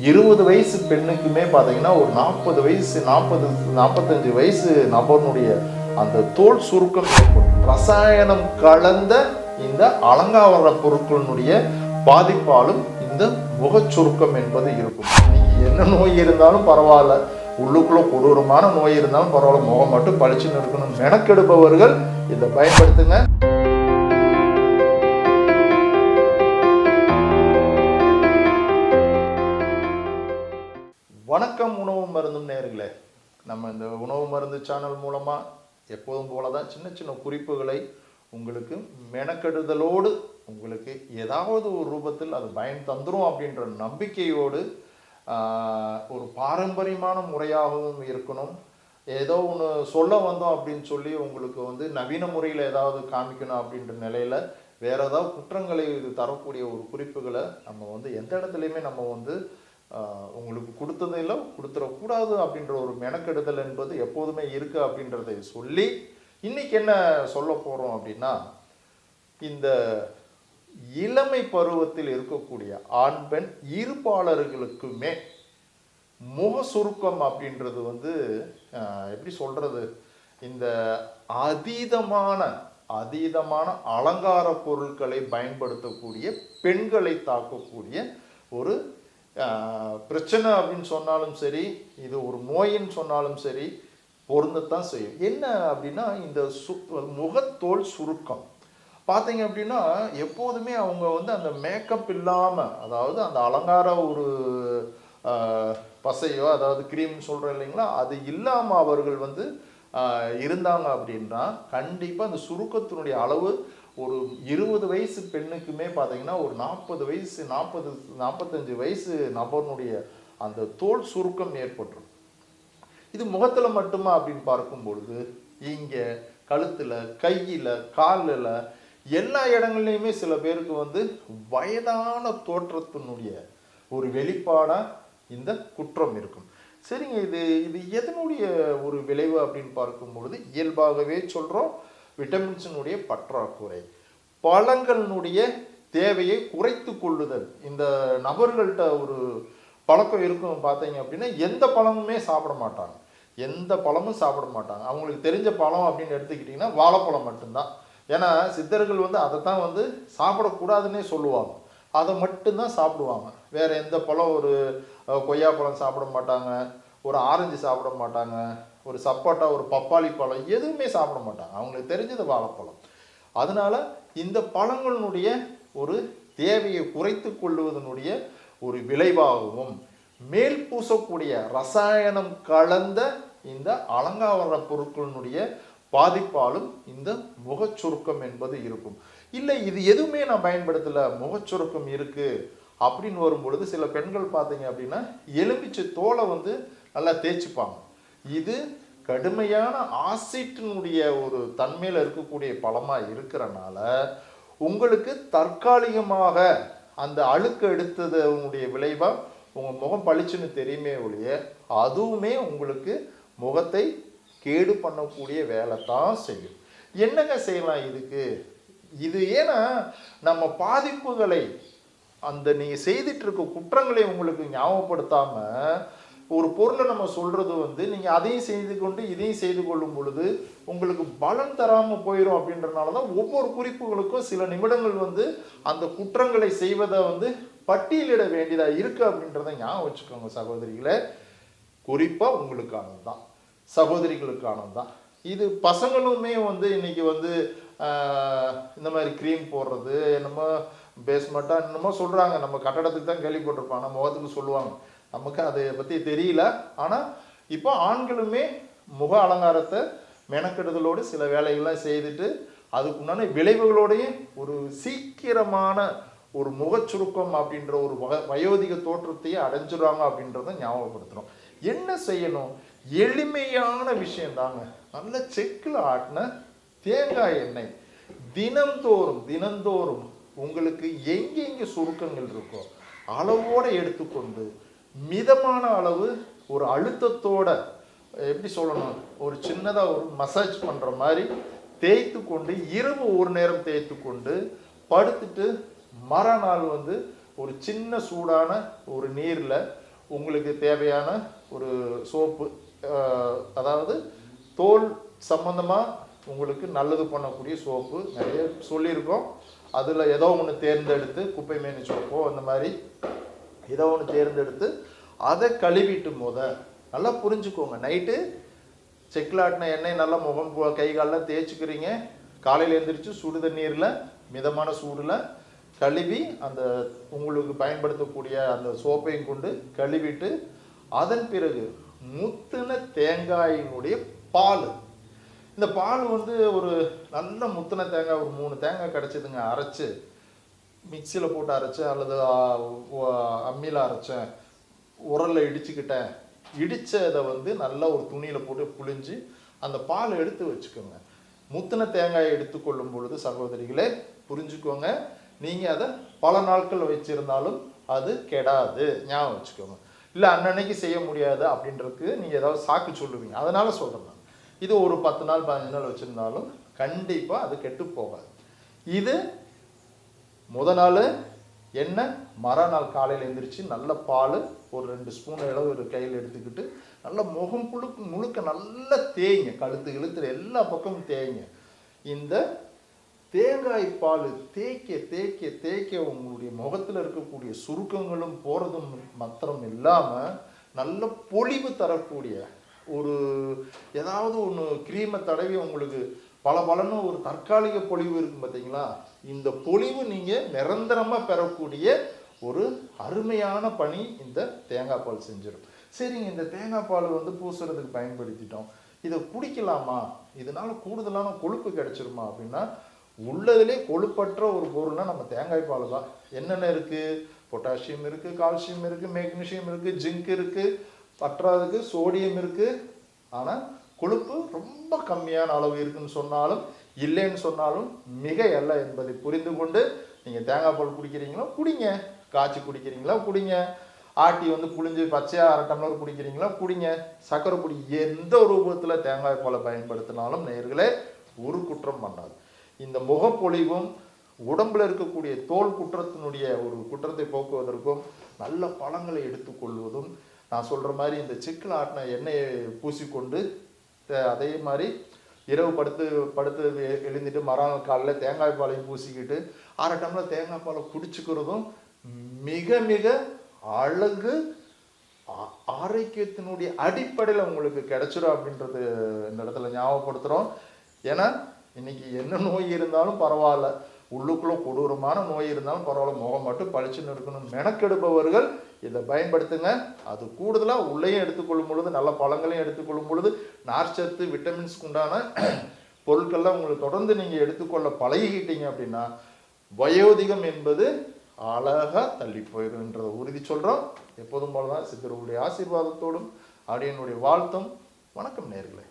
20 வயசு பெண்ணுக்குமே பார்த்தீங்கன்னா ஒரு 40 வயசு 45 வயசு நபருடைய அந்த தோல் சுருக்கம் ஏற்படும். ரசாயனம் கலந்த இந்த அலங்கார பொருட்களினுடைய பாதிப்பாலும் இந்த முகச்சுருக்கம் என்பது இருக்கும். நீங்கள் என்ன நோய் இருந்தாலும் பரவாயில்ல, உள்ளுக்குள்ள கொடூரமான நோய் இருந்தாலும் பரவாயில்ல, முகம் மட்டும் பளிச்சுன்னு இருக்கணும் மெனக்கெடுப்பவர்கள் இதை பயன்படுத்துங்க. வணக்கம் உணவு மருந்தும் நேயர்களே. நம்ம இந்த உணவு மருந்து சேனல் மூலமாக எப்போதும் போல தான் சின்ன சின்ன குறிப்புகளை உங்களுக்கு மெனக்கெடுதலோடு உங்களுக்கு ஏதாவது ஒரு ரூபத்தில் அது பயன் தந்துடும் அப்படின்ற நம்பிக்கையோடு ஒரு பாரம்பரியமான முறையாகவும் இருக்கணும். ஏதோ ஒன்று சொல்ல வந்தோம் அப்படின்னு சொல்லி உங்களுக்கு நவீன முறையில் ஏதாவது காமிக்கணும் அப்படின்ற நிலையில் வேறு ஏதாவது குற்றங்களை தரக்கூடிய ஒரு குறிப்புகளை நம்ம எந்த இடத்துலையுமே நம்ம உங்களுக்கு கொடுத்ததில்லை, கொடுத்துடக்கூடாது அப்படின்ற ஒரு மெனக்கெடுதல் என்பது எப்போதுமே இருக்குது அப்படின்றதை சொல்லி இன்னைக்கு என்ன சொல்ல போகிறோம் அப்படின்னா, இந்த இளமை பருவத்தில் இருக்கக்கூடிய ஆண் பெண் இருபாளர்களுக்குமே முக சுருக்கம் அப்படின்றது எப்படி சொல்கிறது, இந்த அதீதமான அலங்கார பொருட்களை பயன்படுத்தக்கூடிய பெண்களை தாக்கக்கூடிய ஒரு பிரச்சனை அப்படின்னு சொன்னாலும் சரி, இது ஒரு நோயின்னு சொன்னாலும் சரி பொருந்தத்தான் செய்யும். என்ன அப்படின்னா, இந்த முகத்தோல் சுருக்கம் பார்த்தீங்க அப்படின்னா எப்போதுமே அவங்க அந்த மேக்கப் இல்லாமல், அதாவது அந்த அலங்கார ஒரு பசையோ அதாவது க்ரீம்னு சொல்கிறோம் இல்லைங்களா, அது இல்லாமல் அவர்கள் இருந்தாங்க அப்படின்னா கண்டிப்பாக அந்த சுருக்கத்தினுடைய அளவு ஒரு 20 வயசு பெண்ணுக்குமே பார்த்தீங்கன்னா ஒரு 40 வயசு 45 வயசு நபருடைய அந்த தோல் சுருக்கம் ஏற்பட்டுரும். இது முகத்தில் மட்டுமா அப்படின்னு பார்க்கும் பொழுது இங்கே கழுத்தில், கையில், காலில் எல்லா இடங்கள்லையுமே சில பேருக்கு வயதான தோற்றத்தினுடைய ஒரு வெளிப்பாடாக இந்த குற்றம் இருக்கும். சரிங்க, இது எதனுடைய ஒரு விளைவு அப்படின்னு பார்க்கும் பொழுது இயல்பாகவே சொல்கிறோம், விட்டமின்ஸினுடைய பற்றாக்குறை, பழங்களினுடைய தேவையை குறைத்து கொள்ளுதல். இந்த நபர்கள்ட்ட ஒரு பழக்கம் இருக்கும் பார்த்தீங்க அப்படின்னா, எந்த பழமுமே சாப்பிட மாட்டாங்க, எந்த பழமும் சாப்பிட மாட்டாங்க. அவங்களுக்கு தெரிஞ்ச பழம் அப்படின்னு எடுத்துக்கிட்டிங்கன்னா வாழைப்பழம் மட்டும்தான். ஏன்னா சித்தர்கள் அதை தான் சாப்பிடக்கூடாதுன்னே சொல்லுவாங்க, அதை மட்டும்தான் சாப்பிடுவாங்க. வேறு எந்த பழம், ஒரு கொய்யாப்பழம் சாப்பிட மாட்டாங்க, ஒரு ஆரஞ்சு சாப்பிட மாட்டாங்க, ஒரு சப்போட்டா, ஒரு பப்பாளி பழம் எதுவுமே சாப்பிட மாட்டாங்க. அவங்களுக்கு தெரிஞ்சது வாழைப்பழம். அதனால இந்த பழங்களினுடைய ஒரு தேவையை குறைத்து கொள்வதனுடைய ஒரு விளைவாகவும் மேல் பூசக்கூடிய ரசாயனம் கலந்த இந்த அலங்கார பொருட்களினுடைய பாதிப்பாலும் இந்த முகச்சுருக்கம் என்பது இருக்கும். இல்லை இது எதுவுமே நான் பயன்படுத்தலை, முகச்சுருக்கம் இருக்குது அப்படின்னு வரும்பொழுது சில பெண்கள் பார்த்தீங்க அப்படின்னா எலுமிச்சை தோலை நல்லா தேய்ச்சிப்பாங்க. இது கடுமையான ஆசிட்டினுடைய ஒரு தன்மையில் இருக்கக்கூடிய பழமாக இருக்கிறனால உங்களுக்கு தற்காலிகமாக அந்த அழுக்கு எடுத்ததனுடைய விளைவாக உங்கள் முகம் பளிச்சுன்னு தெரியுமே ஒழிய அதுவுமே உங்களுக்கு முகத்தை கேடு பண்ணக்கூடிய வேலை தான் செய்யும். என்னங்க செய்யலாம் இதுக்கு? இது ஏன்னா நம்ம பாதிப்புகளை நீங்கள் செய்துட்டு இருக்க குற்றங்களை உங்களுக்கு ஞாபகப்படுத்தாமல் ஒரு பொருளை நம்ம சொல்கிறது நீங்கள் அதையும் செய்து கொண்டு இதையும் செய்து கொள்ளும் பொழுது உங்களுக்கு பலன் தராமல் போயிடும். அப்படின்றனால தான் ஒவ்வொரு குறிப்புகளுக்கும் சில நிமிடங்கள் அந்த குற்றங்களை செய்வதை பட்டியலிட வேண்டியதாக இருக்குது அப்படின்றத ஞாபகம் வச்சுக்கோங்க சகோதரிகளே. குறிப்பாக உங்களுக்கானது தான், சகோதரிகளுக்கானது தான். இது பசங்களுமே இன்னைக்கு இந்த மாதிரி க்ரீம் போடுறது என்னமோ பேஸ்மெண்ட்டாக என்னமோ சொல்கிறாங்க. நம்ம கட்டடத்துக்கு தான் கேள்விப்பட்டிருப்பாங்க, நம்ம முகத்துக்கு சொல்லுவாங்க, நமக்கு அதை பற்றி தெரியல. ஆனால் இப்போ ஆண்களுமே முக அலங்காரத்தை மெனக்கெடுதலோடு சில வேலைகள்லாம் செய்துட்டு அதுக்கு உண்டான விளைவுகளோடையும் ஒரு சீக்கிரமான ஒரு முகச்சுருக்கம் அப்படின்ற ஒரு வயோதிக தோற்றத்தையே அடைஞ்சிடுறாங்க அப்படின்றத ஞாபகப்படுத்துகிறோம். என்ன செய்யணும்? எளிமையான விஷயந்தாங்க. நல்ல செக்கில் ஆட்டின தேங்காய் எண்ணெய் தினந்தோறும் உங்களுக்கு எங்கெங்கே சுருக்கங்கள் இருக்கோ அளவோடு எடுத்துக்கொண்டு மிதமான அளவு ஒரு அழுத்தத்தோட, எப்படி சொல்லணும், ஒரு சின்னதாக ஒரு மசாஜ் பண்ணுற மாதிரி தேய்த்து கொண்டு இரவு ஒரு நேரம் தேய்த்து கொண்டு படுத்துட்டு மறுநாள் ஒரு சின்ன சூடான ஒரு நீரில் உங்களுக்கு தேவையான ஒரு சோப்பு, அதாவது தோல் சம்பந்தமாக உங்களுக்கு நல்லது பண்ணக்கூடிய சோப்பு நிறைய சொல்லியிருக்கோம். அதில் ஏதோ ஒன்று தேர்ந்தெடுத்து, குப்பை மேனி சோப்போ அந்த மாதிரி ஏதோ ஒன்று தேர்ந்தெடுத்து அதை கழுவிட்டு நல்லா புரிஞ்சுக்கோங்க. நைட்டு செக்கில் ஆட்டின எண்ணெய் நல்லா முகம் கை காலெலாம் தேய்ச்சிக்கிறீங்க. காலையில் எழுந்திரிச்சு சுடு தண்ணீரில் மிதமான சூடில் கழுவி அந்த உங்களுக்கு பயன்படுத்தக்கூடிய அந்த சோப்பையும் கொண்டு கழுவிட்டு, அதன் பிறகு முத்தின தேங்காயினுடைய பால், இந்த பால் வந்து ஒரு நல்ல முத்தின தேங்காய், ஒரு 3 தேங்காய் கிடச்சிதுங்க, அரைச்சி மிக்சியில் போட்டு அரைச்சேன் அல்லது அம்மியில் அரைச்சேன், உரலில் இடிச்சுக்கிட்டேன். இடித்ததை வந்து நல்லா ஒரு துணியில் போட்டு புழிஞ்சு அந்த பாலை எடுத்து வச்சுக்கோங்க. முத்தின தேங்காயை எடுத்துக்கொள்ளும் பொழுது சகோதரிகளே புரிஞ்சுக்கோங்க, நீங்கள் அதை பல நாட்கள் வச்சுருந்தாலும் அது கெடாது, ஞாபகம் வச்சுக்கோங்க. இல்லை அன்னன்னைக்கு செய்ய முடியாது அப்படின்றதுக்கு நீங்கள் ஏதாவது சாக்கு சொல்லுவீங்க, அதனால் சொல்கிறேன் நான். இது ஒரு 10 நாள் 15 நாள் வச்சுருந்தாலும் கண்டிப்பாக அது கெட்டு போகாது. இது நாள் எண்ணெய், மறுநாள் காலையில் எழுந்திரிச்சு நல்ல பால் ஒரு 2 ஸ்பூன் அளவு ஒரு கையில் எடுத்துக்கிட்டு நல்ல முகம் முழுக்க நல்லா தேய்ங்க, கழுத்து இழுத்துற எல்லா பக்கமும் தேய்ங்க. இந்த தேங்காய் பால் தேய்க்க தேய்க்க தேய்க்க உங்களுடைய முகத்தில் இருக்கக்கூடிய சுருக்கங்களும் போகிறதும் மாத்திரம் இல்லாமல் நல்ல பொலிவு தரக்கூடிய ஒரு ஏதாவது ஒன்று க்ரீமை தடவி உங்களுக்கு பலன்னு ஒரு தற்காலிக பொலிவு இருக்கும் பார்த்தீங்களா, இந்த பொலிவு நீங்கள் நிரந்தரமாக பெறக்கூடிய ஒரு அருமையான பணி இந்த தேங்காய் பால் செஞ்சிடும். சரிங்க, இந்த தேங்காய் பால் வந்து பூசுறதுக்கு பயன்படுத்திட்டோம், இதை குடிக்கலாமா, இதனால கூடுதலான கொழுப்பு கிடைச்சிருமா அப்படின்னா, உள்ளதிலே கொழுப்பற்ற ஒரு பொருள்னா நம்ம தேங்காய் பால் தான். என்னென்ன இருக்குது? பொட்டாசியம் இருக்குது, கால்சியம் இருக்குது, மெக்னீசியம் இருக்குது, ஜிங்க் இருக்குது, பற்றாததுக்கு சோடியம் இருக்குது. ஆனால் கொழுப்பு ரொம்ப கம்மியான அளவு இருக்குன்னு சொன்னாலும் இல்லைன்னு சொன்னாலும் மிக அல்ல என்பதை புரிந்து கொண்டு நீங்கள் தேங்காய் பால் குடிக்கிறீங்களோ குடிங்க, காய்ச்சி குடிக்கிறீங்களா குடிங்க, ஆட்டி வந்து புளிஞ்சு பச்சையாக 1/2 டம்ளர் குடிக்கிறீங்களா குடிங்க, சர்க்கரை பொடி எந்த ரூபத்தில் தேங்காய் பாலை பயன்படுத்தினாலும் நேயர்களே ஒரு குற்றம் பண்ணாது. இந்த முகப்பொழிவும் உடம்புல இருக்கக்கூடிய தோல் குற்றத்தினுடைய ஒரு குற்றத்தை போக்குவதற்கும் நல்ல பழங்களை எடுத்துக்கொள்வதும், நான் சொல்கிற மாதிரி இந்த சிக்கல் ஆட்டின எண்ணெயை பூசிக்கொண்டு அதே மாதிரி இரவு படுத்து எழுந்துட்டு மறுநாள் காலையில் தேங்காய் பாலையும் பூசிக்கிட்டு 1/2 டம்ளர் தேங்காய் பாலை குடிச்சுக்கிறதும் மிக மிக அழகு ஆரோக்கியத்தினுடைய அடிப்படையில் உங்களுக்கு கிடைச்சிடும் அப்படின்றது இந்த இடத்துல ஞாபகப்படுத்துகிறோம். ஏன்னா இன்னைக்கு என்ன நோய் இருந்தாலும் பரவாயில்ல, உள்ளுக்குள்ள கொடூரமான நோய் இருந்தாலும் பரவாயில்ல, முகம் மட்டும் பளிச்சுன்னு இருக்கணும்னு மெனக்கெடுப்பவர்கள் இதை பயன்படுத்துங்க. அது கூடுதலாக உள்ளேயும் எடுத்துக்கொள்ளும் பொழுது, நல்ல பழங்களையும் எடுத்துக்கொள்ளும் பொழுது, நார்ச்சத்து விட்டமின்ஸ்க்கு உண்டான பொருட்கள்லாம் உங்களுக்கு தொடர்ந்து நீங்கள் எடுத்துக்கொள்ள பழகிக்கிட்டீங்க அப்படின்னா வயோதிகம் என்பது அழகாக தள்ளி போயிடுன்றதை உறுதி சொல்கிறோம். எப்போதும் போல தான் சித்தர்களுடைய ஆசீர்வாதத்தோடும் அடியனுடைய வாழ்த்தும். வணக்கம் நேயர்களே.